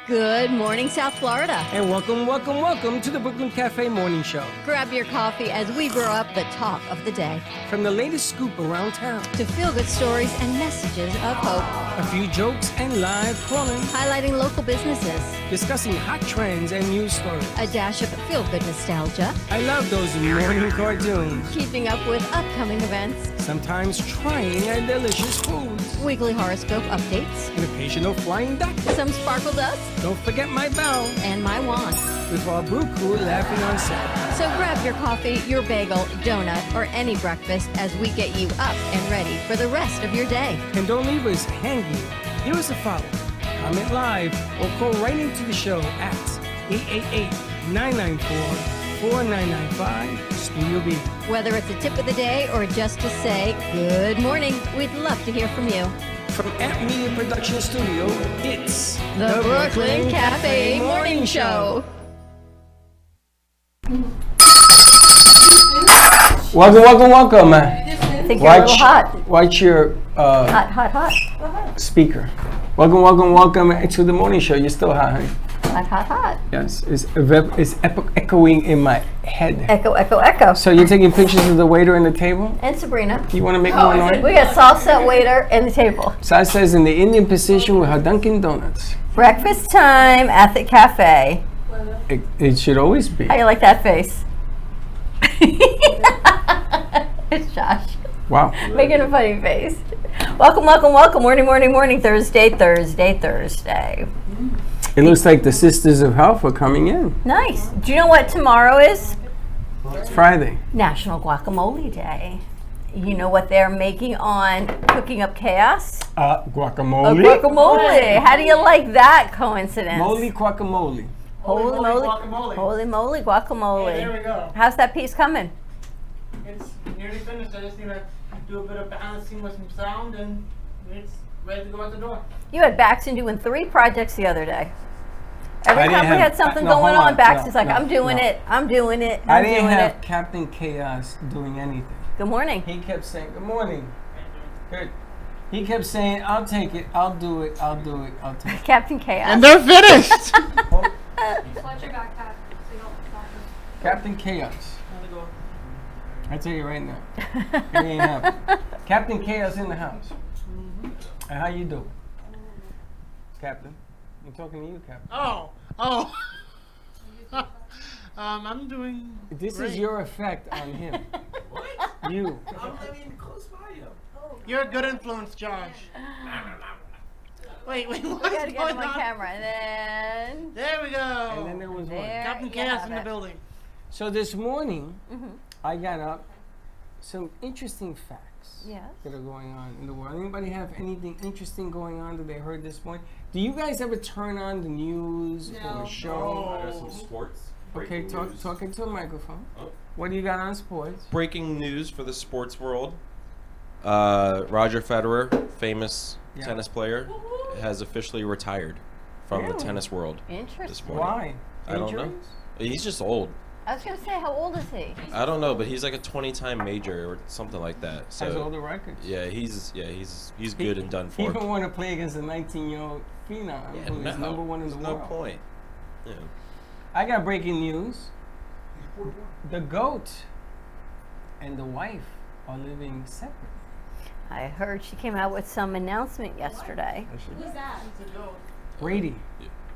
Good morning, South Florida. And welcome to the Brooklyn Cafe Morning Show. Grab your coffee as we brew up the talk of the day. From the latest scoop around town to feel-good stories and messages of hope. A few jokes and live calling. Highlighting local businesses. Discussing hot trends and news stories. A dash of feel-good nostalgia. I love those morning cartoons. Keeping up with upcoming events. Sometimes trying our delicious foods. Weekly horoscope updates. An occasional flying duck. Some sparkle dust. Don't forget my bell. And my wand. With our brew crew laughing on set. So grab your coffee, your bagel, donut, or any breakfast as we get you up and ready for the rest of your day. And don't leave us hanging. Give us a follow, comment live, or call right into the show at 888-994-4995 Studio B. Whether it's a tip of the day or just to say good morning, we'd love to hear from you. From Amp Media Production Studio, it's the Brooklyn Cafe Morning Show. Welcome. I think you're a little hot. Watch your hot speaker. Welcome to the morning show. You're still hot, honey. Hot. Yes, it's echoing in my head. Echo. So you're taking pictures of the waiter and the table? And Sabrina. You want to make more noise? We got salsa, waiter, and the table. Sal says in the Indian position with her Dunkin' Donuts. Breakfast time at the cafe. It should always be. How you like that face? It's Josh. Wow. Making a funny face. Welcome. Morning. Thursday. It looks like the Sisters of Health are coming in. Nice. Do you know what tomorrow is? It's Friday. National Guacamole Day. You know what they're making on Cooking Up Chaos? Guacamole. Guacamole. How do you like that coincidence? Moly guacamole. Holy moly guacamole. Hey, there we go. How's that piece coming? It's nearly finished. I just need to do a bit of balancing with some sound, and it's ready to go out the door. You had Baxton doing 3 projects the other day. Every I time we didn't had have- something no, going hold on, on. Baxton's No, like, no, I'm doing no. it. I didn't doing have it. Captain Chaos doing anything. Good morning. He kept saying, good morning. Good. He kept saying, I'll take it, I'll do it, I'll take it. Captain Chaos. And they're finished. Fletcher got cat, so you don't talk. Captain Chaos. I tell you right now, it ain't happening. Captain Chaos in the house. And how you doing? Captain? I'm talking to you, Captain. Oh. I'm doing. This great. is your effect on him. What? You. Close by him. You're a good influence, Josh. Wait, We what's gotta get going him on on? camera, and then There we go. And then there was There. one. Captain you Chaos have in the it. building. So this morning, I got up. Some interesting facts Yes. that are going on in the world. Anybody have anything interesting going on that they heard this morning? Do you guys ever turn on the news or a show? I got some sports. Okay, Breaking news. talking to a microphone. Oh. What do you got on sports? Breaking news for the sports world. Roger Federer, famous Yeah. tennis player, has officially retired from the Really? tennis world this Interesting. morning. Why? I don't know. Injuries? He's just old. I was gonna say, how old is he? I don't know, but he's like a 20-time major or something like that. So Has all the records. yeah, he's good and done He for. don't want to play against a 19-year-old phenom Yeah, who is number one in the there's world. no point. Yeah. I got breaking news. The goat and the wife are living separate. I heard she came out with some announcement yesterday. Who's that? Brady.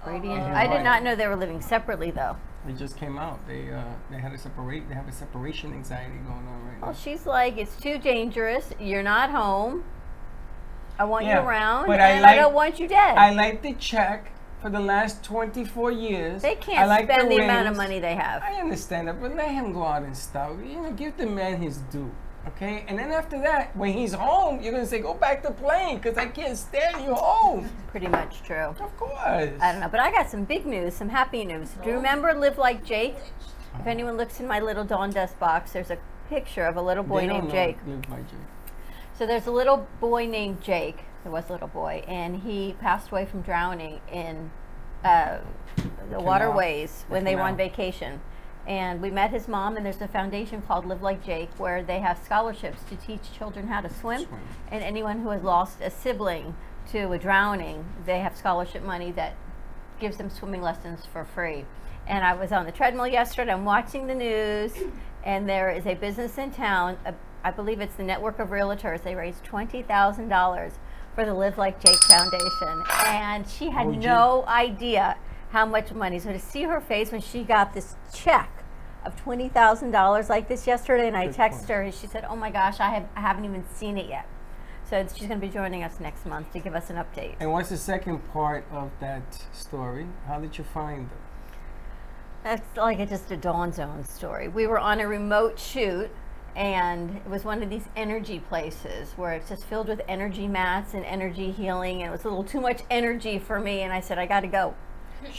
Brady Oh. and I did not know they were living separately, though. They just came out. They had a separate. They have a separation anxiety going on right Well, now. she's like, it's too dangerous. You're not home. I want Yeah, you around, but I and like- I don't want you dead. I like the check for the last 24 years. They I can't like spend the amount of rings. money they have. I understand that, but let him go out and stuff. Give the man his due, okay? And then after that, when he's home, you're gonna say, go back to playing, because I can't stand you home. Pretty much true. Of course. I don't know, but I got some big news, some happy news. Do you remember Live Like Jake? If anyone looks in my little Dawn Dust box, there's a picture of a little boy They don't named know Jake. Live by Jake. So there's a little boy named Jake. There was a little boy, and he passed away from drowning in the waterways when they were on canal. vacation. And we met his mom, and there's a foundation called Live Like Jake where they have scholarships to teach children how to swim. And anyone who has lost a sibling to a drowning, they have scholarship money that gives them swimming lessons for free. And I was on the treadmill yesterday. I'm watching the news, and there is a business in town. I believe it's the network of realtors. They raised $20,000 for the Live Like Jake Foundation, and she had Oh, gee. no idea how much money. So to see her face when she got this check of $20,000 like this yesterday, and I Good texted point. her, and she said, "Oh my gosh, I haven't even seen it yet." So she's going to be joining us next month to give us an update. And what's the second part of that story? How did you find them? That's like just a Dawn Zone story. We were on a remote shoot, and it was one of these energy places where it's just filled with energy mats and energy healing, and it was a little too much energy for me, and I said, I got to go.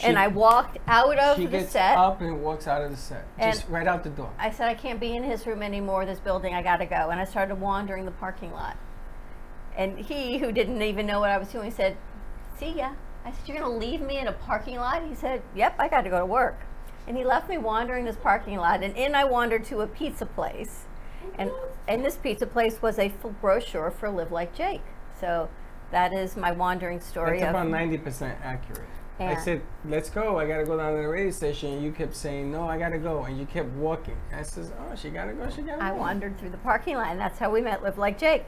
And I walked out of She the gets set. up and walks out of the set, just And- right out the door. I said, I can't be in his room anymore, this building, I gotta go. And I started wandering the parking lot. And he, who didn't even know what I was doing, said, see ya. I said, you're gonna leave me in a parking lot? He said, yep, I gotta go to work. And he left me wandering this parking lot, and in I wandered to a pizza place. And this pizza place was a full brochure for Live Like Jake. So that is my wandering story That's of about 90% accurate. I Yeah. said, let's go. I got to go down to the radio station. And you kept saying, no, I got to go. And you kept walking. And I says, oh, she got to go. She got to I go. wandered through the parking lot, and that's how we met Live Like Jake.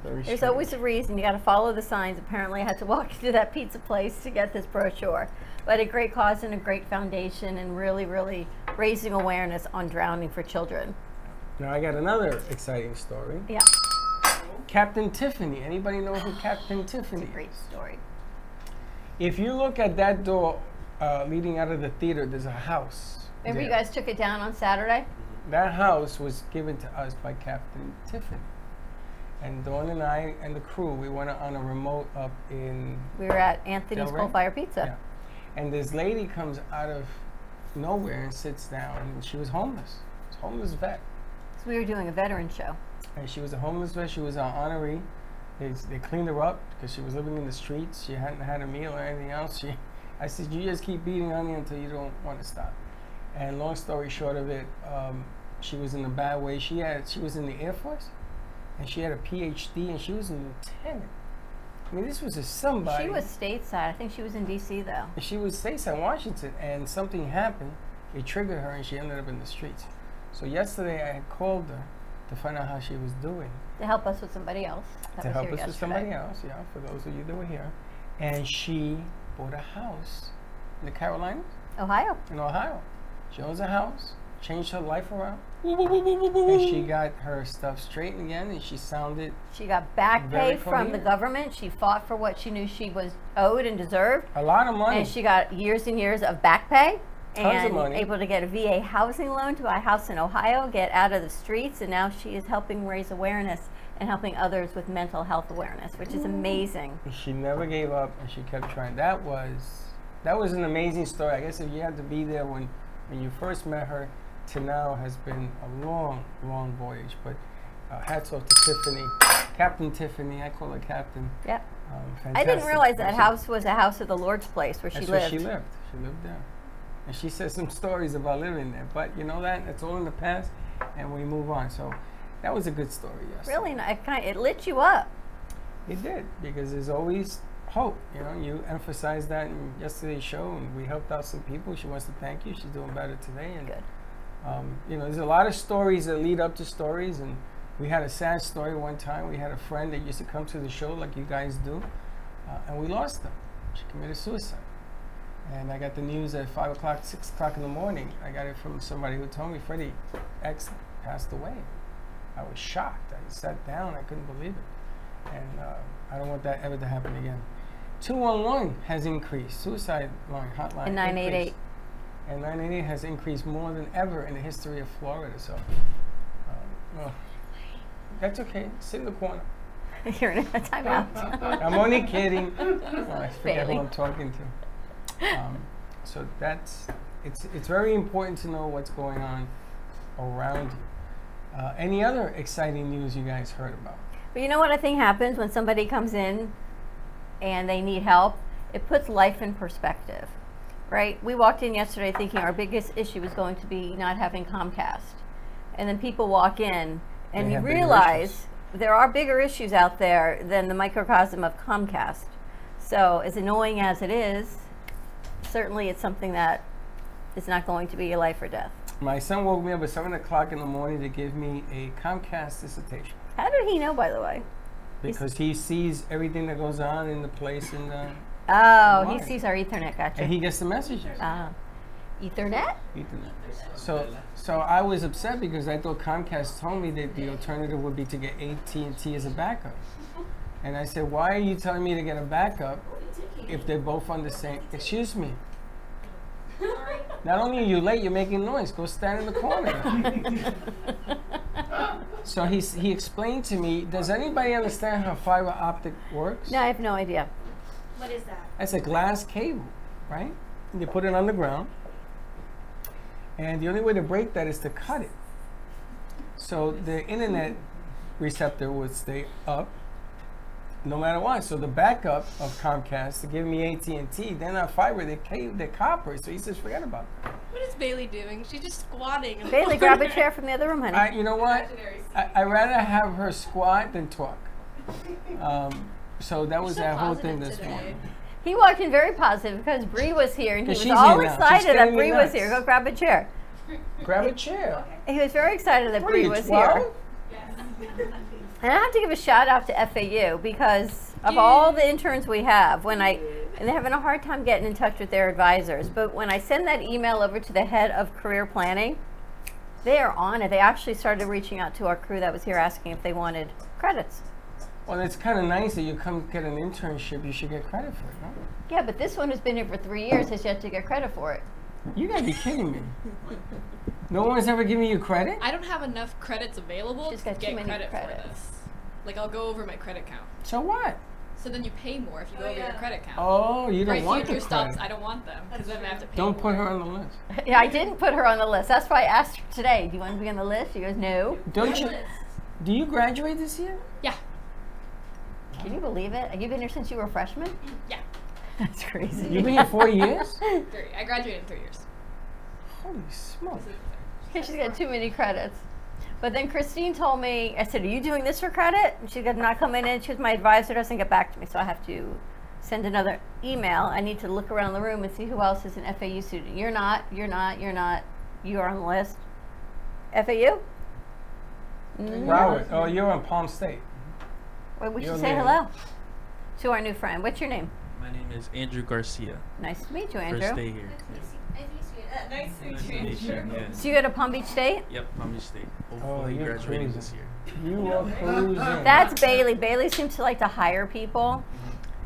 Very There's strange. always a reason. You got to follow the signs. Apparently, I had to walk into that pizza place to get this brochure. But a great cause and a great foundation, and really, really raising awareness on drowning for children. Now, I got another exciting story. Yeah, Captain Tiffany. Anybody know who Captain Tiffany is? great story. If you look at that door leading out of the theater, there's a house. Remember you there. guys took it down on Saturday? That house was given to us by Captain Tiffany. And Dawn and I and the crew, we went on a remote up in We were at Anthony's Delray? Coal Fire Pizza. Yeah. And this lady comes out of nowhere and sits down, and she was homeless. She was a homeless vet. So we were doing a veteran show. And she was a homeless vet. She was an honoree. They cleaned her up because she was living in the streets. She hadn't had a meal or anything else. I said, you just keep beating on me until you don't want to stop. And long story short of it, she was in a bad way. She was in the Air Force, and she had a PhD, and she was a lieutenant. I mean, this was a somebody. She was stateside. I think she was in D.C. though. She was stateside Washington, and something happened. It triggered her, and she ended up in the streets. So yesterday, I had called her to find out how she was doing. To help us with somebody else. That To was help here us with yesterday. somebody else, yeah, for those of you that were here. And she bought a house in the Carolinas, Ohio. in Ohio. She owns a house, changed her life around, and she got her stuff straight again, and she sounded She got back Very pay from the coherent. government. She fought for what she knew she was owed and deserved. a lot of money. And she got years and years of back pay. Tons of And money. able to get a VA housing loan to buy a house in Ohio, get out of the streets, and now she is helping raise awareness and helping others with mental health awareness, which is amazing. She never gave up, and she kept trying. That was an amazing story. I guess if you had to be there when you first met her to now has been a long, long voyage. But hats off to Tiffany, Captain Tiffany. I call her Captain. Yep. I didn't Fantastic realize that person. house was a house of the Lord's place where That's she where lived. she lived. She lived there. And she says some stories about living there. But you know that? It's all in the past, and we move on. So that was a good story yesterday. Really, it lit you up. It did, because there's always hope. You know, you emphasized that in yesterday's show, and we helped out some people. She wants to thank you. She's doing better today. And, Good. you know, there's a lot of stories that lead up to stories, and we had a sad story one time. We had a friend that used to come to the show like you guys do, and we lost her. She committed suicide. And I got the news at 5 o'clock, 6 o'clock in the morning. I got it from somebody who told me Freddie X passed away. I was shocked. I sat down. I couldn't believe it. And I don't want that ever to happen again. 211 has increased. Suicide line, hotline. And 988. increased. And 988 has increased more than ever in the history of Florida. So, well, that's okay. Sit in the corner. You're in a timeout. I'm only kidding. Oh, I forget who Failing. I'm talking to. So it's very important to know what's going on around you. Any other exciting news you guys heard about? But you know what I think happens when somebody comes in and they need help? It puts life in perspective, right? We walked in yesterday thinking our biggest issue was going to be not having Comcast. And then people walk in and They you have bigger realize issues. there are bigger issues out there than the microcosm of Comcast. So as annoying as it is, certainly it's something that is not going to be a life or death. My son woke me up at 7 o'clock in the morning to give me a Comcast dissertation How did he know, by the way? because he sees everything that goes on in the place and Oh, he Why? sees our Ethernet, gotcha. he gets the messages. Ethernet? Ethernet. So I was upset because I thought Comcast told me that the alternative would be to get AT&T as a backup. And I said, why are you telling me to get a backup if they're both on the same? Excuse me. Not only are you late, you're making noise. Go stand in the corner. So he explained to me, does anybody understand how fiber optic works? No, I have no idea. What is that? It's a glass cable, right? You put it on the ground. And the only way to break that is to cut it. So the internet receptor would stay up no matter what. So the backup of Comcast to give me AT&T, they're not fiber, they're copper. So he says, forget about it. What is Bailey doing? She's just squatting. in the Bailey, grab a corner. chair from the other room, honey. You know what? I'd rather have her squat than talk. So that was so that whole thing positive this today. morning. He walked in very positive because Bree was here and he Because was she's all here now. She's excited that getting me Bree was nuts. here. Go grab a chair. Grab a chair. He was very excited that What are Bree you, was 12? here. And I have to give a shout out to FAU because of all the interns we have, and they're having a hard time getting in touch with their advisors. But when I send that email over to the head of career planning, they are on it. They actually started reaching out to our crew that was here asking if they wanted credits. Well, it's kind of nice that you come get an internship. You should get credit for it, no? Yeah, but this one who's been here for 3 years has yet to get credit for it. You gotta be kidding me. No one's ever given you credit? I don't have enough credits available She's to got too get many credit credits. for this. Like I'll go over my credit count. So what? So then you pay more if you go over your credit count. Oh, you don't For want the future stops, credit. I don't want them because then I have to pay. Don't more. put her on the list. Yeah, I didn't put her on the list. That's why I asked her today, do you want to be on the list? She goes, no. Don't you? Do you graduate this year? Yeah, Can you believe it? Have you been here since you were a freshman? yeah. That's crazy. You've been here 4 years? 3. I graduated in 3 years. Holy smoke. She's got too many credits. But then Christine told me, I said, are you doing this for credit? And she goes, I'm not coming in. She goes, my advisor doesn't get back to me, so I have to send another email. I need to look around the room and see who else is an FAU student. You're not. You are on the list. FAU? Broward. Oh, you're on Palm State. Well, we You're should say there. hello to our new friend. What's your name? My name is Andrew Garcia. Nice to meet you, First Andrew. day here. Nice to Nice to meet you. Yeah. So you go to Palm Beach State? Yep, Palm Beach State. Oh, Hopefully you're graduating crazy. this year. You are cruising. That's Bailey. Bailey seems to like to hire people,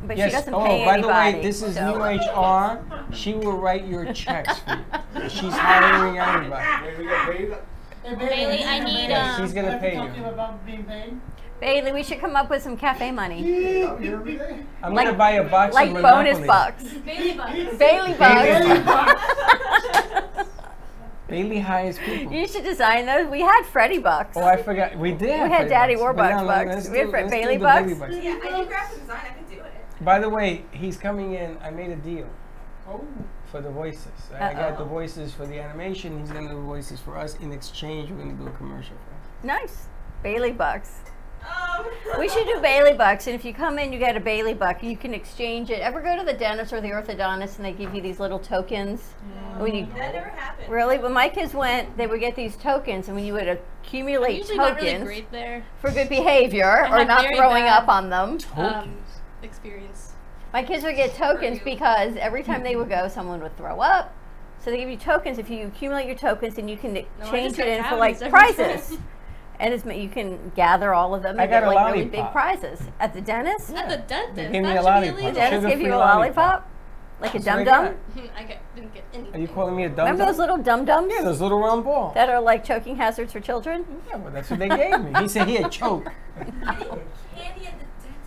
but Yes. she doesn't Oh, pay by anybody. the way, this is so. new HR. She will write your checks for you. She's hiring everybody. Hey, Bailey, I need, Yeah, she's gonna pay Talk to you. you about being paid. Bailey, we should come up with some cafe money, I'm Like- gonna buy a box like of bonus Monopoly. bucks. Bailey bugs. Bailey bucks. Bailey hires people. You should design those. We had Freddie bucks. Oh, I forgot. We did. have had Freddie Daddy Bucks, Warbucks but now bucks. let's We had do- Fred let's do Bailey the bucks? Bailey bucks. Yeah, I do graphic design. I can do it. By the way, he's coming in. I made a deal Oh, for the voices. I got the Uh-oh. voices for the animation. He's gonna do the voices for us. In exchange, we're gonna do a commercial for him. Nice. Bailey bucks. Oh. We should do Bailey bucks, and if you come in, you get a Bailey buck. You can exchange it. Ever go to the dentist or the orthodontist, and they give you these little tokens? When you That never happened. really, when my kids went, they would get these tokens, and when you would I'm accumulate usually not really tokens great there. for good behavior or have not very throwing bad- up on them, Experience. my kids would get tokens because every time they would go, someone would throw up. So they give you tokens. If you accumulate your tokens, then you can I change just it got in for like cavities every prizes. time. And you can gather all of them I and got get a like really big lollipop. prizes at the dentist. At the dentist. They gave me that a should lollipop. be The illegal. dentist give you Sugar-free a lollipop. lollipop, like a That's what dum I dum. got. Didn't get Are anything. you calling me a dum Remember those little dum dums Yeah, those little round balls. that are like choking hazards for children? Yeah, but that's what they gave me. He said, "Here, choke." Candy at the dentist.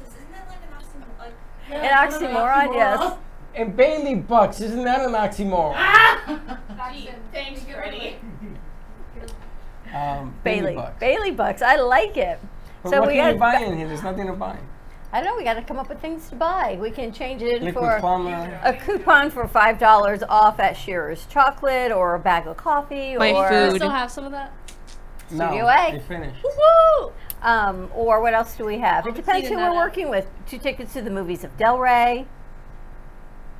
Isn't that like an oxymoron? Like, An oxymoron, yes. And Bailey bucks, isn't that an oxymoron? Thanks, Freddie. Bailey bucks. Bailey bucks. I like it. But So what we can you got. buy in here? There's nothing to buy. I don't know. We got to come up with things to buy. We can change it Liquid for plumber. a coupon for $5 off at Shearer's Chocolate, or a bag of coffee, My or food. Still have some of that? No, Studio A. they finished. Woo! Or what else do we have? It I'll be depends who cleaning we're that up. working with. 2 tickets to the movies of Del Rey.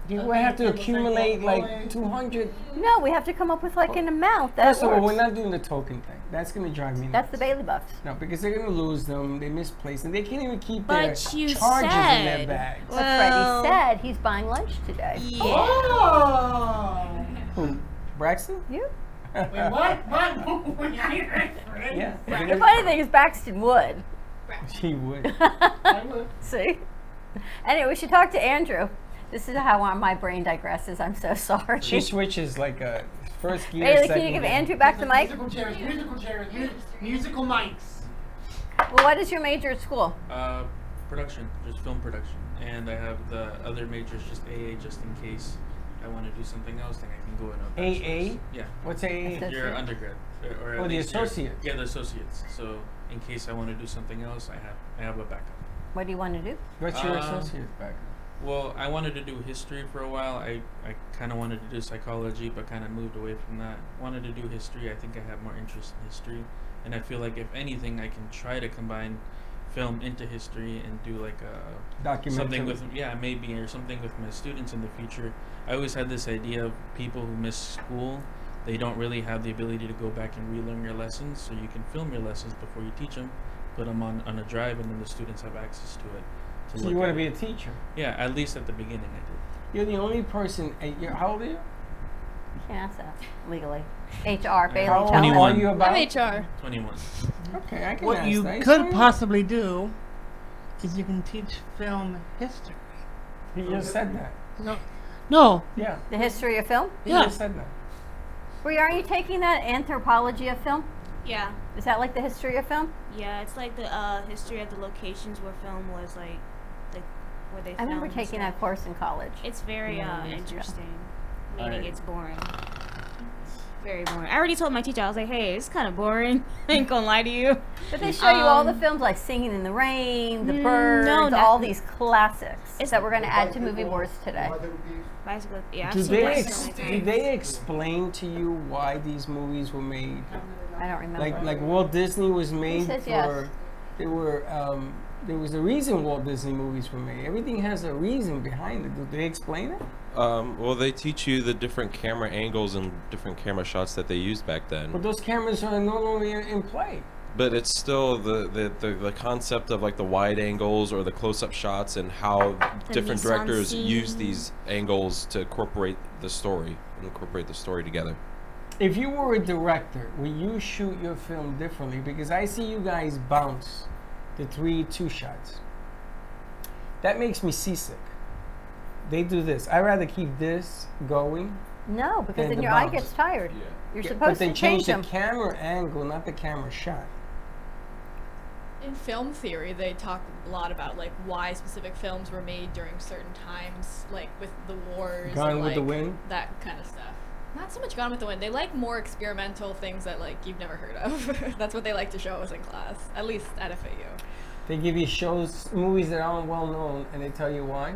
You will have to Table stake, accumulate like bowling. 200. No, we have to come up with like an amount. That First of all, we're works. not doing the token thing. That's gonna drive me nuts. That's the Bailey Bucks. No, because they're gonna lose them. They misplace, and they can't even keep But their you charges in their said- bags. But Well- Freddie said he's buying lunch today. Yeah. Oh! Who? Braxton? You? Wait, what? What? Yeah. The funny thing is Braxton would. She would. I would. See? Anyway, we should talk to Andrew. This is how my brain digresses. I'm so sorry. She switches like a first gear. Bailey, second can you give gear. Andrew back the mic? Musical chairs, musical mics. Well, what is your major at school? Production, just film production, and I have the other majors just AA, just in case I want to do something else. Then I can go in a bachelor's. AA? Yeah, What's AA? Associate. your undergrad or at Oh, the least your- associates. Yeah, the associates. So in case I want to do something else, I have a backup. What do you want to do? What's your Um, associate background? Well, I wanted to do history for a while. I kind of wanted to do psychology, but kind of moved away from that. Wanted to do history. I think I have more interest in history, and I feel like if anything, I can try to combine film into history and do like a Documentary. something with maybe or something with my students in the future. I always had this idea of people who miss school. They don't really have the ability to go back and relearn your lessons, so you can film your lessons before you teach them, put them on a drive, and then the students have access to it. To So look you want to at be it. a teacher? Yeah, at least at the beginning I did. You're the only person. How old are you? You can't ask that legally. HR, Bailey, How old tell him. 21. are you about? I'm HR. 21. Okay, I can What ask you that. could possibly do is you can teach film history. You just said that. No. Yeah. The history of film? You Yeah. just said that. Were are you taking that anthropology of film? Yeah. Is that like the history of film? Yeah, it's like the history of the locations where film was like where they I remember filmed and taking stuff. that course in college. It's very Yeah, years ago. interesting. Meaning Alright. it's boring. Very boring. I already told my teacher, I was like, hey, it's kind of boring. I ain't gonna lie to you. But they show you all the Um, films like Singing in the Rain, The no, Birds, not- all these classics It's- that we're going to add to movie wars today. Bicycle, yeah, I've Do seen they that so many do times. they explain to you why these movies were made? I don't remember. Like Walt Disney was made says for. yes. They were. There was a reason Walt Disney movies were made. Everything has a reason behind it. Do they explain it? Well, they teach you the different camera angles and different camera shots that they used back then. But those cameras are no longer in play. But it's still the concept of like the wide angles or the close-up shots and how different mise en directors use scene. these angles to incorporate the story together. If you were a director, would you shoot your film differently? Because I see you guys bounce the 3-2 shots. That makes me seasick. They do this. I'd rather keep this going. No, because Then then the your eye bounce. gets tired. You're Yeah, supposed but then to change the them. camera angle, not the camera shot. In film theory, they talk a lot about like why specific films were made during certain times, like with the wars. Gone and, with the like, Wind? That kind of stuff. Not so much Gone with the Wind. They like more experimental things that like you've never heard of. That's what they like to show us in class, at least at FAU. They give you movies that aren't well known, and they tell you why.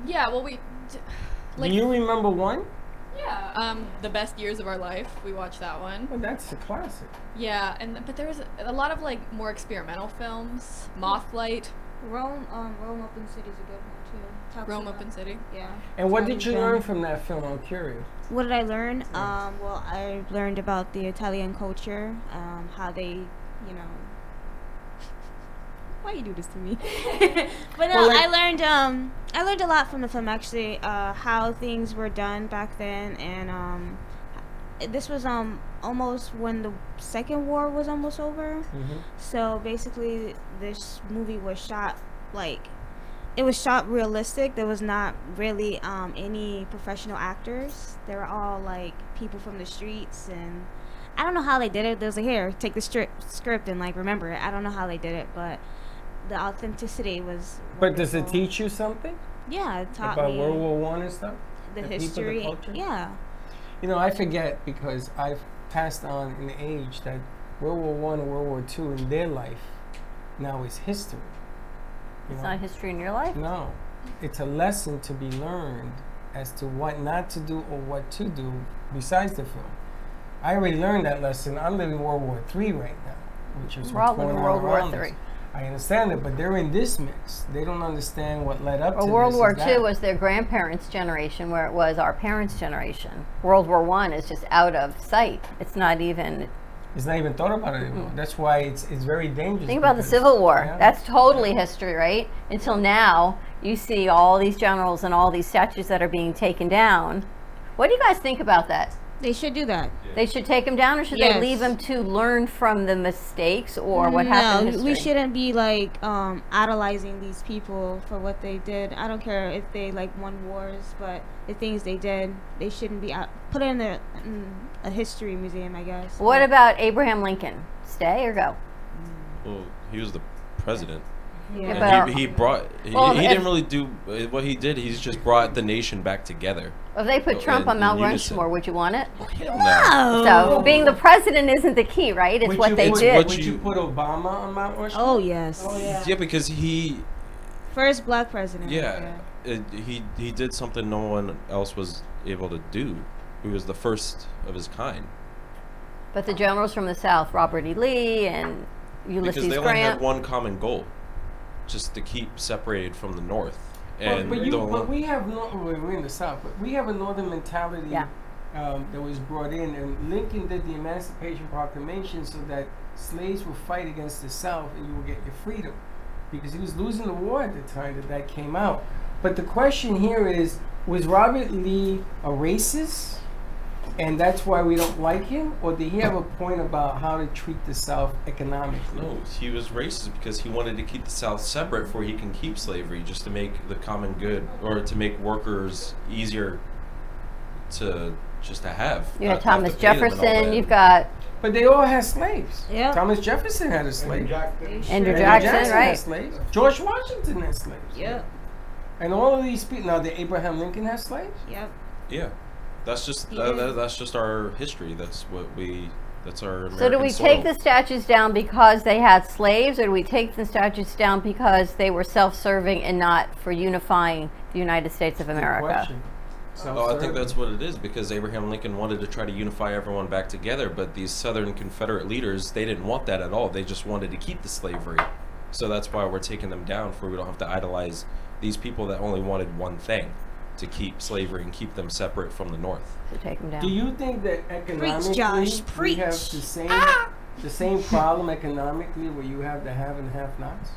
Yeah, well like Do you remember one? yeah, The Best Years of Our Life. We watched that one. Well, that's a classic. Yeah, but there was a lot of like more experimental films. Mothlight, Rome Open City's a good one too. Talks Rome about- Open City. Yeah. And what Italian did you film. learn from that film? I'm curious. What did I learn? Well, I learned about the Italian culture, how they, you know. Why you do this to me? But no, Well, like- I learned a lot from the film actually. How things were done back then, and this was almost when the Second War was almost over. So basically, this movie was shot like. It was shot realistic. There was not really any professional actors. They were all like people from the streets, and I don't know how they did it. They was like, here, take the script and like remember it. I don't know how they did it, but the authenticity was. But does it wonderful. teach you something Yeah, it taught about me World War One and stuff? the people, the history. culture? Yeah, You know, I forget because I've passed on in age that World War One and World War Two in their life now is history. You It's know? not history in your life. No, it's a lesson to be learned as to what not to do or what to do besides the film. I already learned that lesson. I'm living World War III right now, which is We're all what's going living on World War around us. III. I understand it, but they're in this mix. They don't understand what led up Well, to World this War and II that. was their grandparents' generation, where it was our parents' generation. World War I is just out of sight. It's not even. It's not even thought about it anymore. That's why it's very dangerous. Think about the because- Civil War. Yeah. That's totally history, right? Until now, you see all these generals and all these statues that are being taken down. What do you guys think about that? They should do that. They should take them down, or should they Yes. leave them to learn from the mistakes or what happened in No, we history? shouldn't be like idolizing these people for what they did. I don't care if they like won wars, but the things they did, they shouldn't be put in a history museum, I guess. What about Abraham Lincoln? Stay or go? Well, he was the president. Yeah. but- And he brought. Well, He if- didn't really do what he did. He's just brought the nation back together. If they put Oh, Trump on in Mount unison. Rushmore, would you want it? Hell no. So being the president isn't the key, right? It's Would what you they put, did. Would you put Obama on Mount Rushmore? Oh yes. Oh yeah. Yeah, because he First black president. he did something no one else was able to do. He was the first of his kind. But the generals from the South, Robert E. Lee and Ulysses Because they only had Grant. one common goal, just to keep separated from the North. And but the we have we're in the South, but we have a Northern mentality Yeah. that was brought in, and Lincoln did the Emancipation Proclamation so that slaves would fight against the South and you would get your freedom, because he was losing the war at the time that came out. But the question here is, was Robert Lee a racist, and that's why we don't like him, or did he have a point about how to treat the South economically? No, he was racist because he wanted to keep the South separate before he can keep slavery, just to make the common good, or to make workers easier to just to have. You not had to have Thomas to pay them and all Jefferson. that. You've got But they all had slaves. Yeah. Thomas Jefferson had a slave. Andrew Andrew Jackson, had right? slaves. George Washington had slaves. Yep. And all of these people. Now, did Abraham Lincoln have slaves? Yep. Yeah, that's just Yeah. that's just our history. That's what that's our American So do we soil. take the statues down because they had slaves, or do we take the statues down because they were self-serving and not for unifying the United States of Good America? question. Oh, I think that's what it is, because Abraham Lincoln wanted to try to unify everyone back together, but these Southern Confederate leaders, they didn't want that at all. They just wanted to keep the slavery. So that's why we're taking them down, for we don't have to idolize these people that only wanted one thing, to keep slavery and keep them separate from the North. So take them down. Do you think that economically Josh, we have preach. the same problem economically where you have the have and have-nots?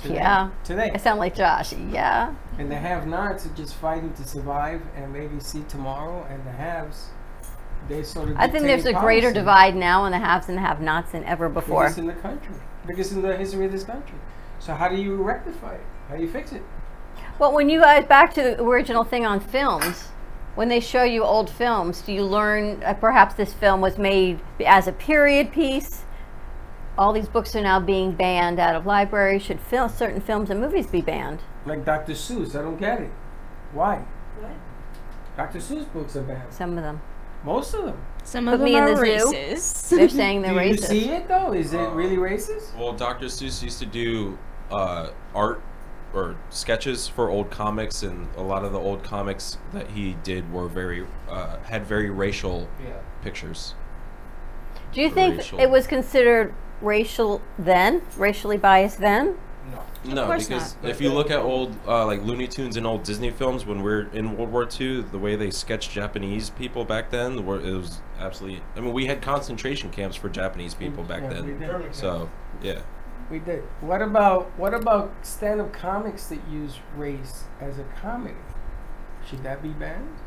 Today. Yeah. Today. I sound like Josh. Yeah. And the have-nots are just fighting to survive and maybe see tomorrow, and the haves, they sort of I think there's a dictate greater policy. divide now in the haves and the have-nots than ever before. Biggest in the country. Biggest in the history of this country. So how do you rectify it? How do you fix it? Well, when you guys, back to the original thing on films, when they show you old films, do you learn perhaps this film was made as a period piece? All these books are now being banned out of libraries. Should certain films and movies be banned? Like Dr. Seuss, I don't get it. Why? What? Dr. Seuss books are banned. Some of them. Most of them. Some Put of them me in are the zoo. racist. They're saying they're Do you racist. see it though? Is it really racist? Well, Dr. Seuss used to do art or sketches for old comics, and a lot of the old comics that he did were had very racial pictures. Do you think Racial. it was considered racially biased then? No, course because not. if you look at old like Looney Tunes and old Disney films, when we're in World War II, the way they sketched Japanese people back then, it was absolutely. I mean, we had concentration camps for Japanese people back Yeah, we then. did. So, yeah. We did. What about stand-up comics that use race as a comedy? Should that be banned?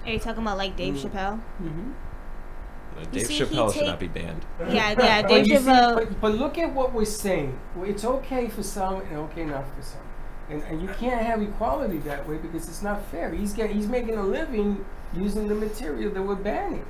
Are you talking about like Dave Chappelle? Mm-hmm. Dave see, he Chappelle should take- not be banned. Yeah, But Dave you see, Chappelle. but look at what we're saying. Well, it's okay for some and okay not for some. And you can't have equality that way because it's not fair. He's making a living using the material that we're banning.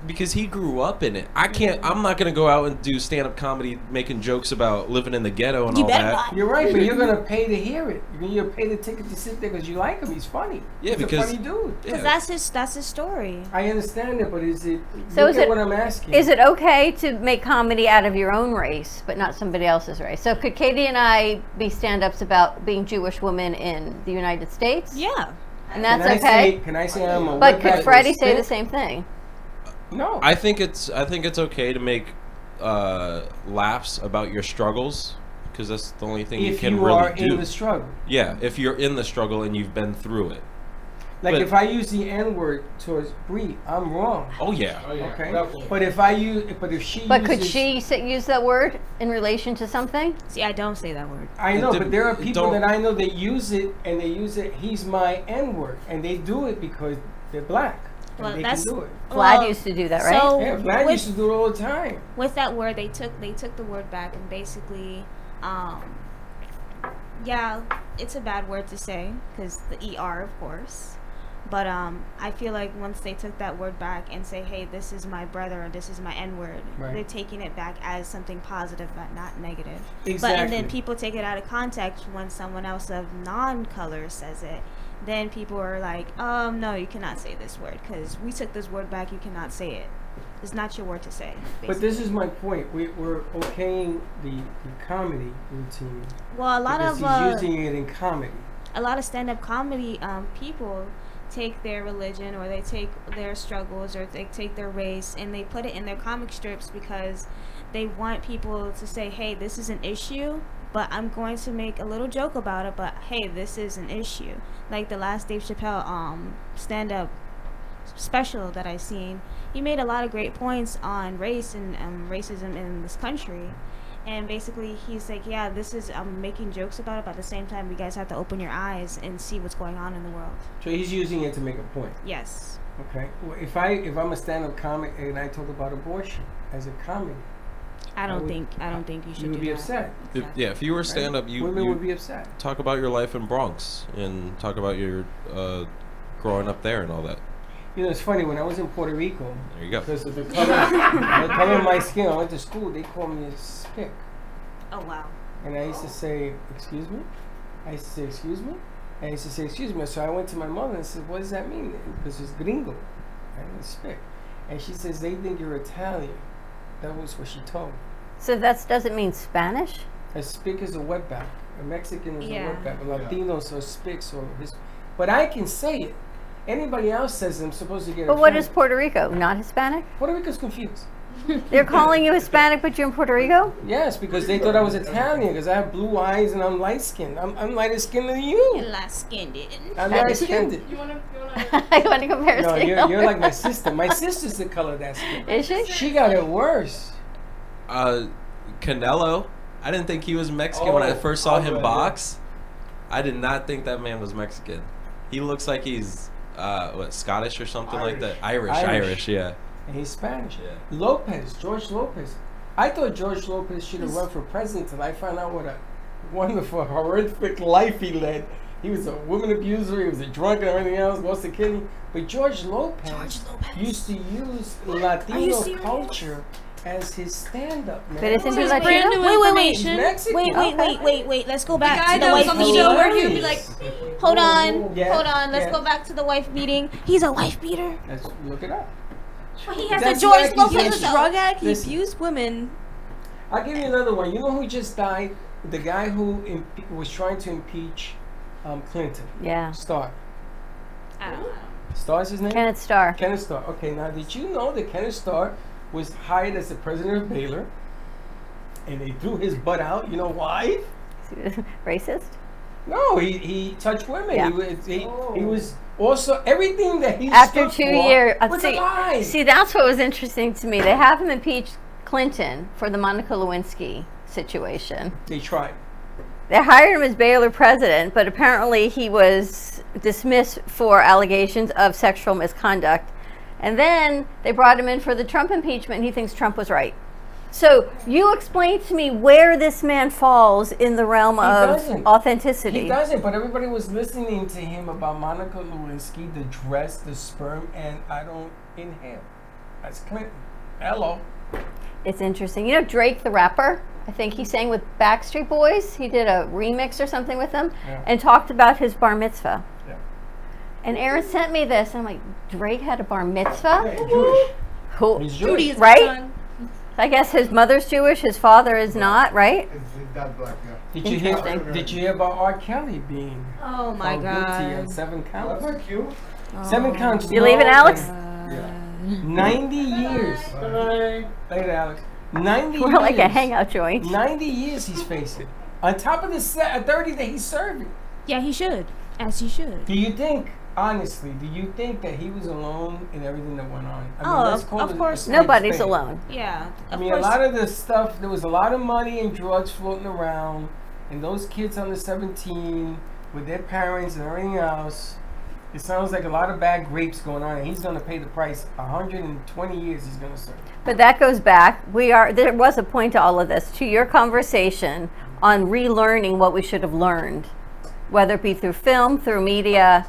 Because he grew up in it. I'm not going to go out and do stand-up comedy making jokes about living in the ghetto and You all better that. not. You're right, but you're gonna pay to hear it. You're gonna pay the ticket to sit there because you like him. He's funny. Yeah, He's because- a funny dude. Yeah. Because that's his story. I understand it, but is it? So look is at it- what I'm asking. Is it okay to make comedy out of your own race, but not somebody else's race? So could Katie and I be stand-ups about being Jewish women in the United States? Yeah. And that's Can I okay? Can I say I'm a But wetback could with Freddie say spit? the same thing? No. I think it's okay to make laughs about your struggles, because that's the only thing you If can you really are do. in the struggle. Yeah, if you're in the struggle and you've been through it. Like But- if I use the N word towards Bree, I'm wrong. Oh yeah. Okay. Definitely. But if she But could uses, she use that word in relation to something? See, I don't say that word. I know, It but there are dep- people don't- that I know that use it, and they use it. He's my N word, and they do it because they're black. And Well, they that's- can do it. Vlad Well, used to do that, right? So Yeah, Vlad with, used to do it all the time. with that word, they took the word back and basically, yeah, it's a bad word to say because the ER, of course. But I feel like once they took that word back and say, hey, this is my brother or this is my N word, Right. they're taking it back as something positive but not negative. Exactly. But and then people take it out of context when someone else of non-color says it. Then people are like, no, you cannot say this word because we took this word back. You cannot say it. It's not your word to say. But this is my point. We're okaying the comedy routine well, a lot because of he's using it in comedy. a lot of stand-up comedy people take their religion or they take their struggles or they take their race and they put it in their comic strips because they want people to say, hey, this is an issue, but I'm going to make a little joke about it, but hey, this is an issue. Like the last Dave Chappelle stand-up special that I seen, he made a lot of great points on race and racism in this country. And basically, he's like, yeah, this is, I'm making jokes about it, but at the same time, you guys have to open your eyes and see what's going on in the world. So he's using it to make a point. Yes. Okay. Well, if I'm a stand-up comic and I talk about abortion as a comedy, I don't would- think you should you would do be that. upset. Yeah, if you were right? stand up, Women you would be upset. talk about your life in Bronx and talk about your growing up there and all that. You know, it's funny when I was in Puerto Rico There you go. because of the color of my skin. I went to school. They called me a spick. Oh, wow. And I used to say, excuse me? I used to say, excuse me? And I used to say, excuse me. So I went to my mother and said, what does that mean? Because it's gringo. Right? It's spick. And she says, they think you're Italian. That was what she told me. So that doesn't mean Spanish? A spick is a wetback. A Mexican is Yeah. a wetback. A Latinos are spicks or his. But I can say it. Anybody else says I'm supposed to get But what is offended. Puerto Rico? Not Hispanic? Puerto Rico's confused. They're calling you Hispanic, but you're in Puerto Rico? Yes, because they thought I was Italian because I have blue eyes and I'm light skinned. I'm lighter skinned than you. Light-skinned. I'm That lighter is true. skinned. You wanna I want to compare No, scale. you're like my sister. My sister's the color of that skin. Is she? She got it worse. Canelo, I didn't think he was Mexican when I first saw him yeah. box. I did not think that man was Mexican. He looks like he's Scottish or something like that. Irish, yeah. And he's Spanish. Yeah. Lopez, George Lopez. I thought George Lopez should have run for president until I found out what a wonderful, horrific life he led. He was a woman abuser, he was a drunk and everything else, lost the kidney. But George Lopez used to use Latino serious? culture as his stand-up, man. But isn't he This is Latino? brand new Wait. He's information. Mexican. Wait. Let's go back guy to the that was wife on the meeting. show where he would be like, Hold on. Yeah, Hold on. Let's yeah. go back to the wife meeting. He's a wife beater. Let's look it up. He has That's a George like Lopez. he's a drug addict. He Listen. abused women. I'll give you another one. You know who just died? The guy who was trying to impeach Clinton. Yeah. Starr. I don't know. Starr's his name? Kenneth Starr. Kenneth Starr. Okay, now did you know that Kenneth Starr was hired as the president of Baylor and they threw his butt out? You know why? Racist? No, he touched women. Yeah. He was also everything that he After stood 2 for years. was a lie. See, that's what was interesting to me. They have him impeach Clinton for the Monica Lewinsky situation. They tried. They hired him as Baylor president, but apparently he was dismissed for allegations of sexual misconduct. And then they brought him in for the Trump impeachment, and he thinks Trump was right. So you explain to me where this man falls in the realm of doesn't. authenticity. He doesn't, but everybody was listening to him about Monica Lewinsky, the dress, the sperm, and I don't inhale. That's Clinton. Hello. It's interesting. You know Drake the rapper? I think he sang with Backstreet Boys. He did a remix or something with them Yeah. and talked about his bar mitzvah. Yeah. And Aaron sent me this. And I'm like, Drake had a bar mitzvah? Yeah, he's Jewish. Who? He's Judy Jewish. is Right? my son. I guess his mother's Jewish, his father is not, right? That black, yeah. Did you hear? Interesting. Did you hear about R. Kelly being Oh my found guilty on God. 7 counts? That's not cute. 7 counts. You leaving, no, Alex? and Yeah. 90 years. Bye. Later, Alex. 90 We're years. like a hangout joint. 90 years he's facing. On top of the 30 that he's serving. Yeah, he should, as he should. Do you think, honestly, do you think that he was alone in everything that went on? I Oh, let's call of it a course spade a Nobody's spade. alone. Yeah, I of mean, course. a lot of the stuff, there was a lot of money and drugs floating around, and those kids under 17 with their parents and everything else, it sounds like a lot of bad grapes going on, and he's going to pay the price. 120 years he's going to serve. But that goes back. There was a point to all of this, to your conversation on relearning what we should have learned, whether it be through film, through media,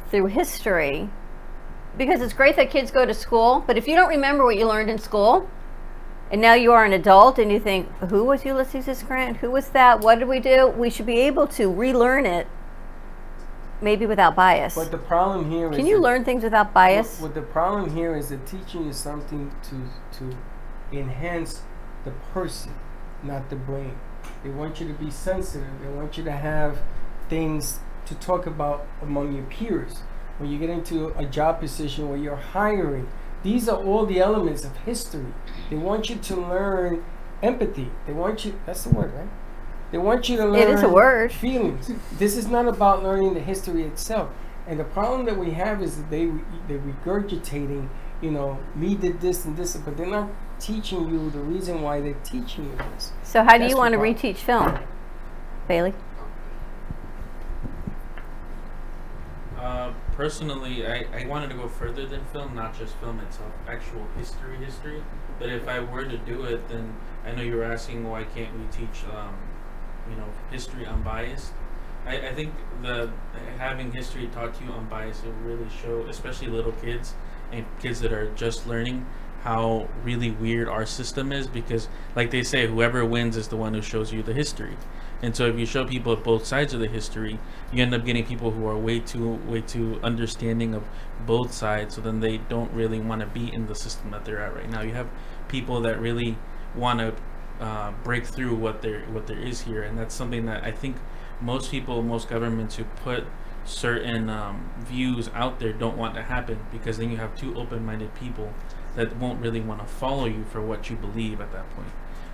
through history. Because it's great that kids go to school, but if you don't remember what you learned in school, and now you are an adult and you think, who was Ulysses S. Grant? Who was that? What did we do? We should be able to relearn it, maybe without bias. But the problem here is Can you that- learn things without bias? What the problem here is that teaching is something to enhance the person, not the brain. They want you to be sensitive. They want you to have things to talk about among your peers. When you get into a job position where you're hiring, these are all the elements of history. They want you to learn empathy. They want you, that's the word, right? They want you to learn It is a word. feelings. This is not about learning the history itself. And the problem that we have is that they're regurgitating, me did this and this, but they're not teaching you the reason why they're teaching you this. So how do That's you the want to problem. reteach film, Bailey? Personally, I wanted to go further than film, not just film itself, actual history. But if I were to do it, then I know you were asking why can't we teach, history unbiased. I think having history taught to you unbiased will really show, especially little kids and kids that are just learning, how really weird our system is, because like they say, whoever wins is the one who shows you the history. And so if you show people both sides of the history, you end up getting people who are way too understanding of both sides, so then they don't really want to be in the system that they're at right now. You have people that really want to break through what there is here, and that's something that I think most governments who put certain views out there don't want to happen, because then you have two open-minded people that won't really want to follow you for what you believe at that point.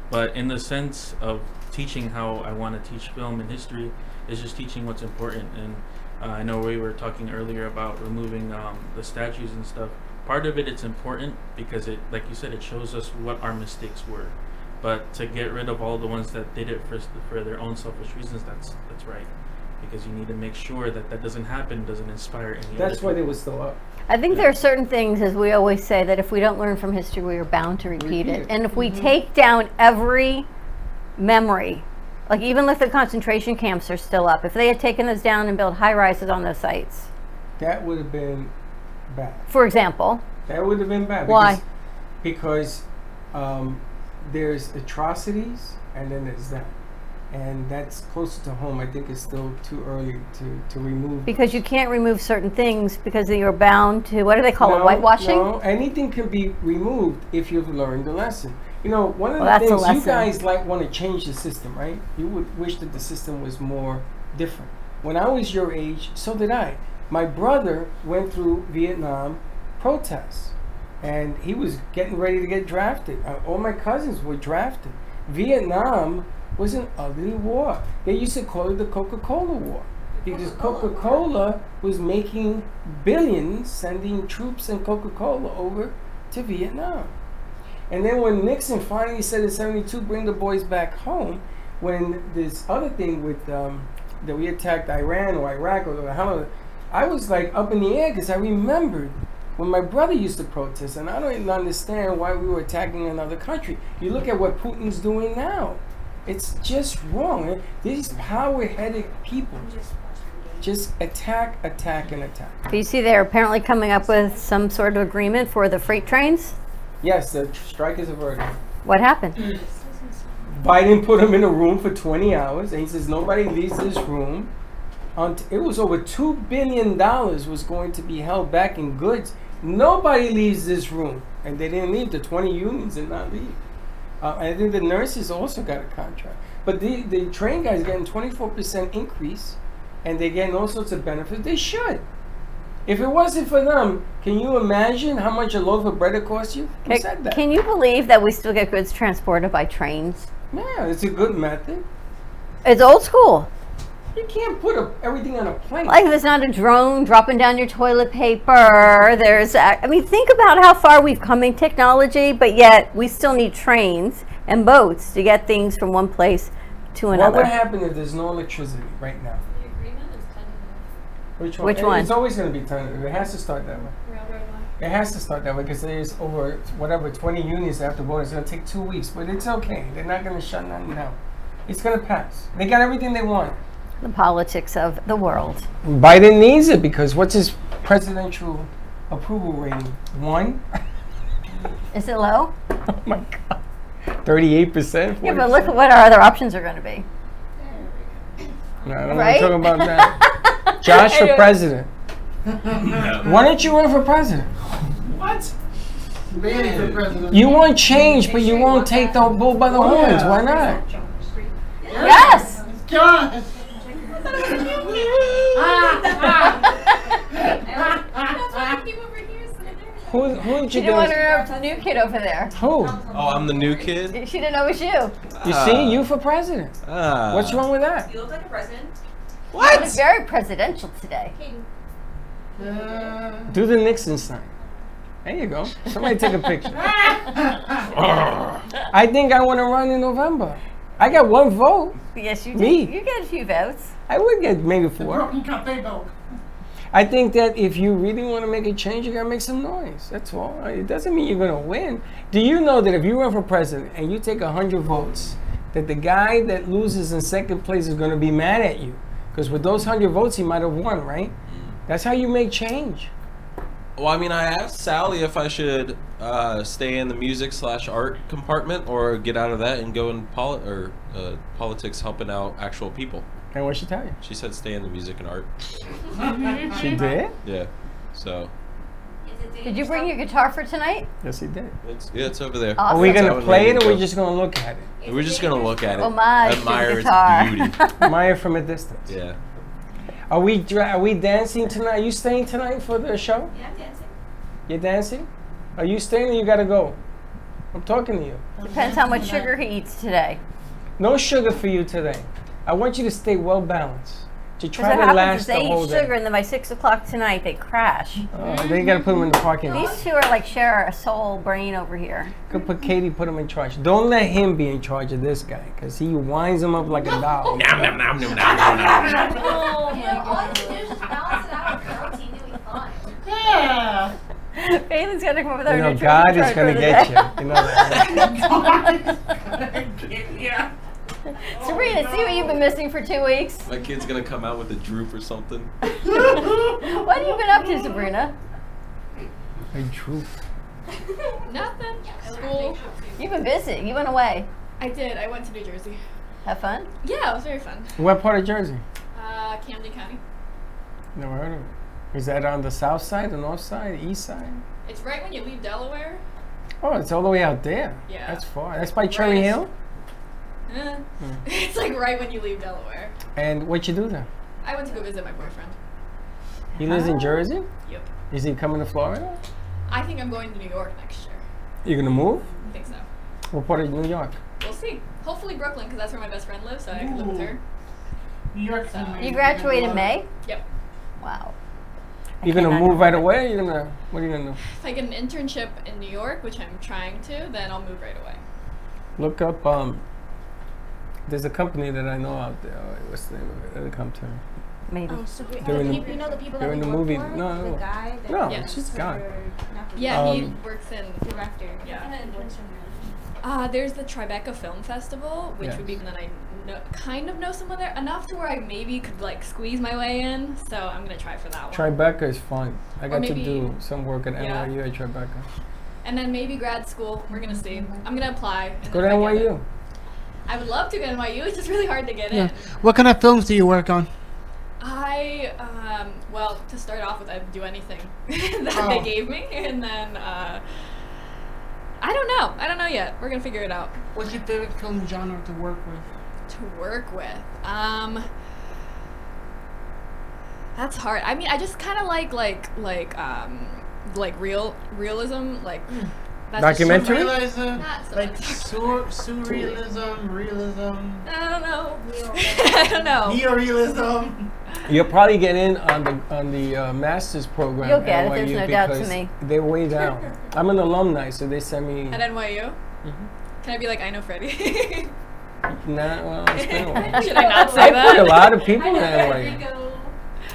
But in the sense of teaching, how I want to teach film and history is just teaching what's important. And I know we were talking earlier about removing the statues and stuff. Part of it's important because it, like you said, it shows us what our mistakes were. But to get rid of all the ones that did it for their own selfish reasons, that's right. Because you need to make sure that doesn't happen, doesn't inspire any That's other why they people. were still up. I think there are certain things, as we always say, that if we don't learn from history, we are bound to repeat it. And if we take down every memory, like even if the concentration camps are still up, if they had taken those down and built high rises on those sites, That would have been bad. for example, That would have been bad. Why? Because there's atrocities and then there's that. And that's closer to home. I think it's still too early to remove. because you can't remove certain things because you're bound to, what do they call it, No, whitewashing? No, anything can be removed if you've learned the lesson. One of Well, that's the the things you lesson. guys want to change the system, right? You would wish that the system was more different. When I was your age, so did I. My brother went through Vietnam protests, and he was getting ready to get drafted. All my cousins were drafted. Vietnam was an ugly war. They used to call it the Coca-Cola War, because Coca-Cola was making billions sending troops and Coca-Cola over to Vietnam. And then when Nixon finally said in '72, bring the boys back home, when this other thing with that we attacked Iran or Iraq or the hell, I was like up in the air because I remembered when my brother used to protest, and I don't even understand why we were attacking another country. You look at what Putin's doing now. It's just wrong. These power-headed people just attack, and attack. But you see they're apparently coming up with some sort of agreement for the freight trains. Yes, the strike is averted. What happened? Biden put him in a room for 20 hours, and he says nobody leaves this room. It was over $2 billion was going to be held back in goods. Nobody leaves this room, and they didn't leave. The 20 unions did not leave. I think the nurses also got a contract. But the train guys are getting 24% increase, and they're getting all sorts of benefits. They should. If it wasn't for them, can you imagine how much a loaf of bread it costs you? Who said that? Can you believe that we still get goods transported by trains? Yeah, it's a good method. It's old school. You can't put everything on a plane. Like there's not a drone dropping down your toilet paper. I mean, think about how far we've come in technology, but yet we still need trains and boats to get things from one place to What another. would happen if there's no electricity right now? The agreement is tentative. Which one? Which one? It's always going to be tentative. It has to start that way. Railroad line. It has to start that way because there's over 20 unions that have to vote. It's going to take 2 weeks, but it's okay. They're not going to shut nothing down. It's going to pass. They got everything they want. The politics of the world. Biden needs it because what's his presidential approval rating? 1? Is it low? Oh my God. 38%? Yeah, but look at what our other options are going to be. No, I don't Right? want to talk about that. Josh for president. Why don't you run for president? What? Banned for president. You want change, but you won't take the bull by the horns. Why not? Yes! God. Who did She you didn't want to do? interrupt the new kid over there. Who? Oh, I'm the new kid. She didn't know it was you. You see, you for president. Ah. What's wrong with that? You look like a president. It was very presidential today. Do the Nixon sign. There you go. Somebody take a picture. I think I want to run in November. I got 1 vote. Yes, you did. Me. You get a few votes. I would get maybe 4. Broken cafe dog. I think that if you really want to make a change, you gotta make some noise. That's all. It doesn't mean you're gonna win. Do you know that if you run for president and you take 100 votes, that the guy that loses in second place is gonna be mad at you? Because with those 100 votes, he might have won, right? That's how you make change. Well, I mean, I asked Sally if I should stay in the music/art compartment or get out of that and go in politics, helping out actual people. And what'd she tell you? She said stay in the music and art. She did? Yeah. So Did you bring your guitar for tonight? Yes, he did. it's over there. Awesome. Are we That's gonna how it play made it or go. we just gonna look at it? We're just gonna look at it, Homage to admire the its guitar. beauty. Admire from a distance. Yeah. Are we dancing tonight? Are you staying tonight for the show? Yeah, I'm dancing. You're dancing? Are you staying or you gotta go? I'm talking to you. Depends how much sugar he eats today. No sugar for you today. I want you to stay well balanced. To Because try what to happens last is the they whole eat day. sugar and then by 6 o'clock tonight they crash. Then you gotta put them in the parking lot. These two are like share a soul brain over here. Could put Katie, put him in charge. Don't let him be in charge of this guy, cause he winds him up like a doll. Oh my all you do is just balance it out with protein, you'll be fine. Yeah. Bailey's gonna come over there You know, and God is gonna get you. You know that. Yeah. Sabrina, see what you've been missing for 2 weeks? My kid's gonna come out with a droop or something. What have you been up to, Sabrina? A truth. Nothing. School. You've been busy. You went away. I did. I went to New Jersey. Have fun? Yeah, it was very fun. What part of Jersey? Camden County. Never heard of it. Is that on the south side, the north side, the east side? It's right when you leave Delaware. Oh, it's all the way out there. Yeah. That's far. That's by Cherry Right. Hill. It's like right when you leave Delaware. And what you do there? I went to go visit my boyfriend. He lives in Jersey. Yep. Is he coming to Florida? I think I'm going to New York next year. You gonna move? I think so. What part of New York? We'll see. Hopefully Brooklyn, because that's where my best friend lives, so I can live with her. New York. You graduate in May? Yep. Wow. You gonna move right away? Or you gonna? What are you gonna do? If I get an internship in New York, which I'm trying to, then I'll move right away. Look up. There's a company that I know out there. What's the name of it? It'll come to me. Maybe. Oh, so They're in the- you know the people they're that in we the work movie. for? No, no. The guy that No, Yeah. she's gone. Yeah, he Um, works in. Director. Yeah. There's the Tribeca Film Festival, which would be Yes. then I kind of know someone there enough to where I maybe could like squeeze my way in. So I'm gonna try for that one. Tribeca is fun. I got to maybe- do some work at Yeah. NYU at Tribeca. And then maybe grad school. We're gonna see. I'm gonna apply. And Go to then if I get NYU. it- I would love to go to NYU. It's just really hard to get in. What kind of films do you work on? Well, to start off with, I'd do anything that they gave me, and then I don't know. I don't know yet. We're gonna figure it out. What's your favorite film genre to work with? To work with, That's hard. I mean, I just kind of like realism, like that's just- Documentary? Surrealism, Not so like much. surrealism, realism, I don't know. I don't know. neorealism. You'll probably get in on the master's program. You'll at get it, there's NYU no doubt to because me. They're way down. I'm an alumni, so they send me. At NYU? Can I be like, I know Freddie? Well, it's been a while. Should I not say I put a that? lot of people in There NYU. you go.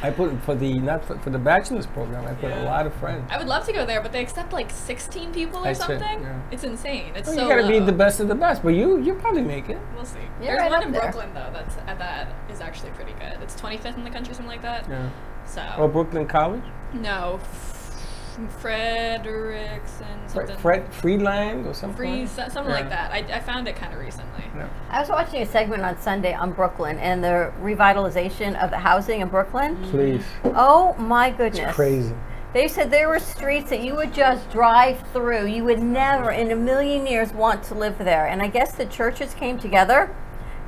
I put for the bachelor's program. I put a lot of friends. I would love to go there, but they accept like 16 people or That's it, something. yeah. It's insane. It's Well, so you gotta be low. the best of the best, but you probably make it. We'll see. You're There's right one up in there. Brooklyn though. That is actually pretty good. It's 25th in the country, something like that. Yeah. So Or Brooklyn College. no, Frederickson something. Fred Friedland or something. Free, like that? something like Yeah. that. I found it kind of recently. Yeah. I was watching a segment on Sunday on Brooklyn and the revitalization of the housing in Brooklyn. Please. Oh my goodness. It's crazy. They said there were streets that you would just drive through. You would never in a million years want to live there. And I guess the churches came together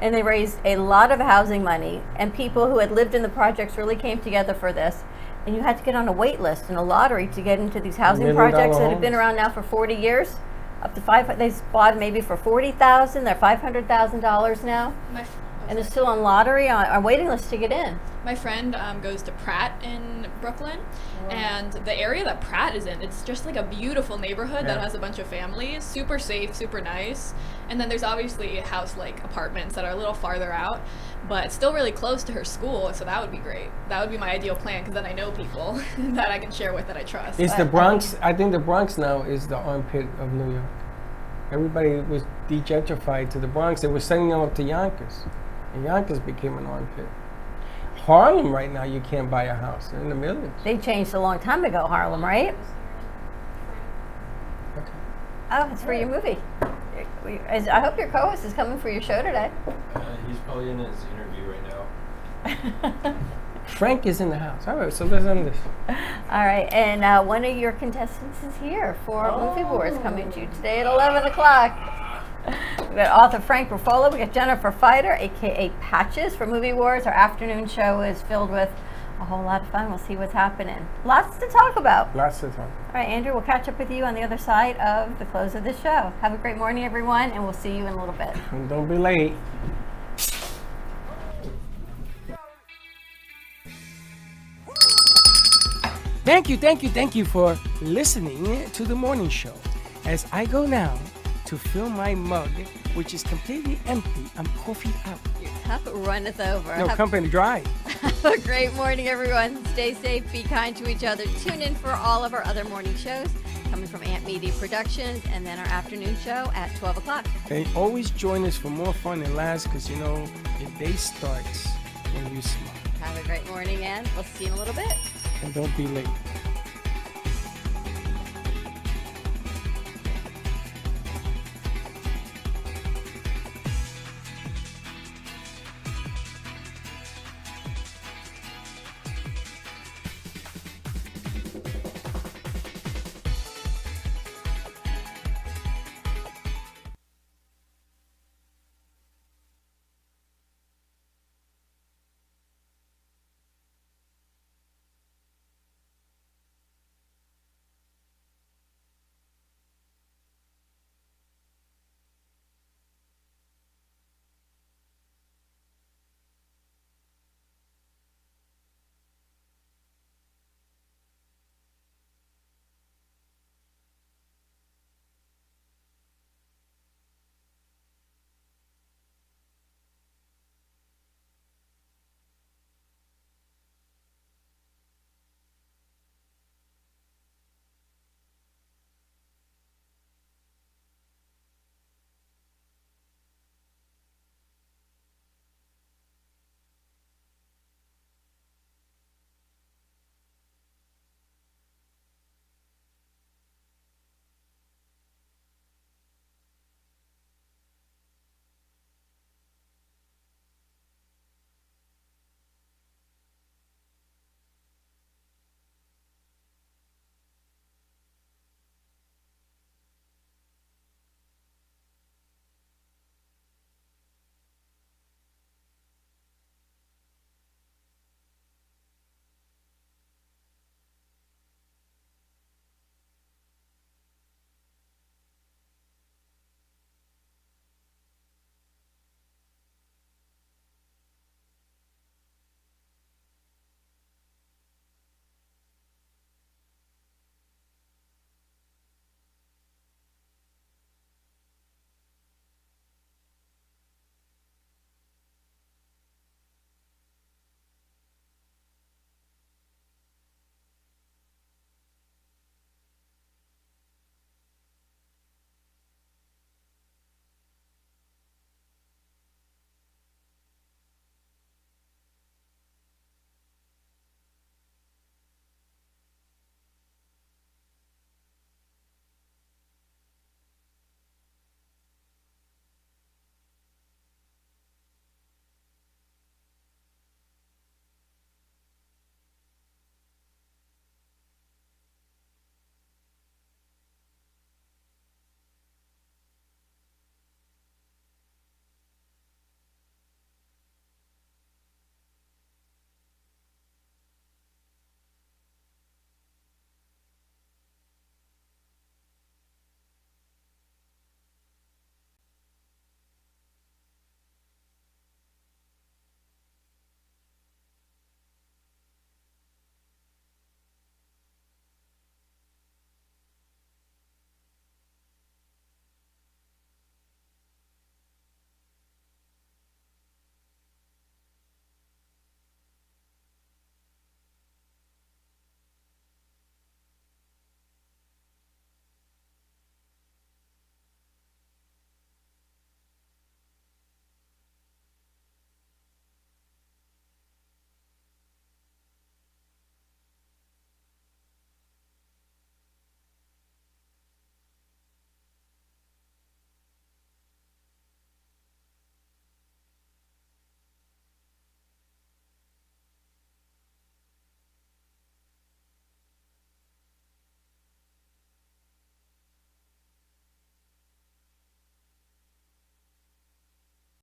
and they raised a lot of housing money, and people who had lived in the projects really came together for this. And you had to get on a wait list and a lottery to get into these housing $1 million projects that have been homes. around now for 40 years. Up to five, they bought maybe for $40,000. They're $500,000 now, My, and they're still on lottery on waiting list to get in. My friend goes to Pratt in Brooklyn, and the area that Pratt is in, it's just like a beautiful neighborhood that Yeah. has a bunch of families, super safe, super nice. And then there's obviously house-like apartments that are a little farther out, but still really close to her school, so that would be great. That would be my ideal plan, because then I know people that I can share with that I trust. It's the Bronx. I think the Bronx now is the armpit of New York. Everybody was degentrified to the Bronx. They were sending them up to Yonkers, and Yonkers became an armpit. Harlem right now, you can't buy a house. They're in the millions. They changed a long time ago, Harlem, right? Okay. Oh, it's for your movie. I hope your co-host is coming for your show today. He's probably in his interview right now. Frank is in the house. All right, so let's end this. All right, and one of your contestants is here for Movie Wars, coming to you today at 11 o'clock. We've got author Frank Ruffalo. We got Jennifer Fighter, aka Patches, for Movie Wars. Our afternoon show is filled with a whole lot of fun. We'll see what's happening. Lots to talk about. Lots of time. All right, Andrew, we'll catch up with you on the other side of the close of the show. Have a great morning, everyone, and we'll see you in a little bit. And don't be late. Thank you for listening to the morning show. As I go now to fill my mug, which is completely empty, I'm coffee out. Your cup runneth over. No, company dry. Have a great morning, everyone. Stay safe, be kind to each other. Tune in for all of our other morning shows coming from Ant Media Productions, and then our afternoon show at 12 o'clock. And always join us for more fun and laughs, because you know, your day starts when you smile. Have a great morning, and we'll see you in a little bit. And don't be late.